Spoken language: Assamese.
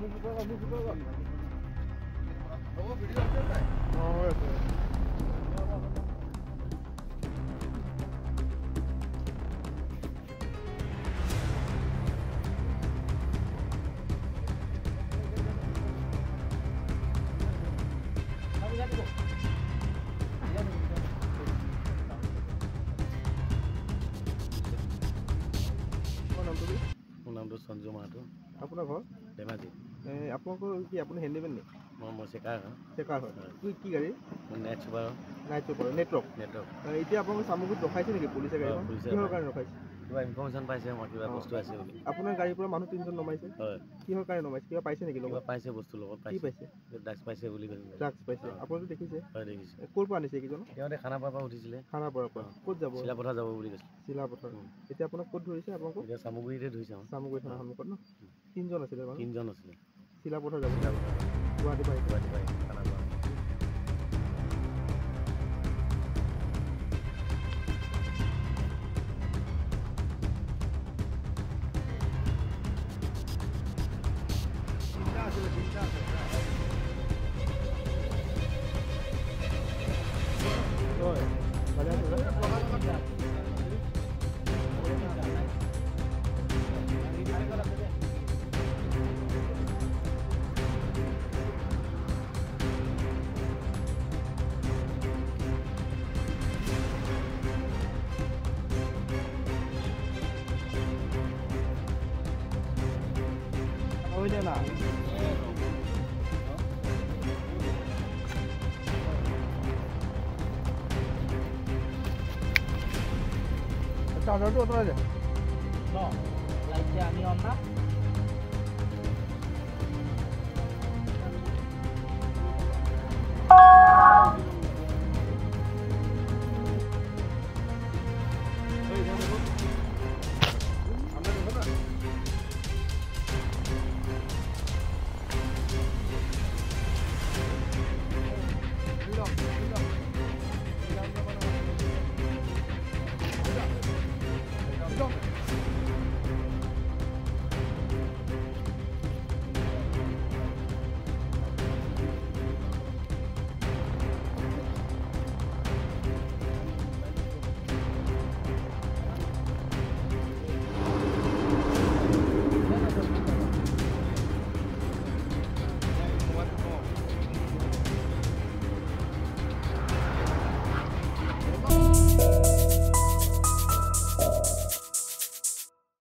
মোৰ নামটো সঞ্জু মাহাতো। আপোনাৰ ঘৰ ধেমাজি। আপোনালোকৰ কি আপুনি হেণ্ডিমেন নি? মই চেকাৰ হয়। চেকাৰ হয়। কি গাড়ী? Night super. Night super network. এতিয়া আপোনালোকে চামগুৰিত ৰখাইছে নেকি পুলিচে গাড়ীখন? কিহৰ কাৰণে ৰখাইছে? কিবা ইনফৰমেশ্যন পাইছে মই কিবা বস্তু আছে বুলি। আপোনাৰ গাড়ীৰ পৰা মানুহ 3জন নমাইছে? হয়। কিহৰ কাৰণে নমাইছে? কিবা পাইছে নেকি লগত? কিবা পাইছে বস্তু লগত পাইছে। কি পাইছে? ড্ৰাগছ পাইছে বুলি কৈছে। ড্ৰাগছ পাইছে। আপোনালোকে দেখিছে? হয় দেখিছে। ক'ৰ পৰা আনিছে এইকেইজন? সিহঁতে খানাপাৰাৰ পৰা উঠিছিলে। খানাপাৰাৰ পৰা। ক'ত যাব? চিলাপথাৰ যাব বুলি কৈছে। চিলাপথাৰ। এতিয়া আপোনাক ক'ত ধৰিছে আপোনালোকক? এতিয়া চামগুৰিতে ধৰিছে। চামগুৰি থানাৰ সন্মুখত ন? 3জন আছিলে মানুহ? 3জন আছিলে। চিলাপথাৰ যাব? গুৱাহাটী পাই খানাপাৰা। না চাৰ্জাৰটো আঁতৰাই দে ন লাইটে আনি অন না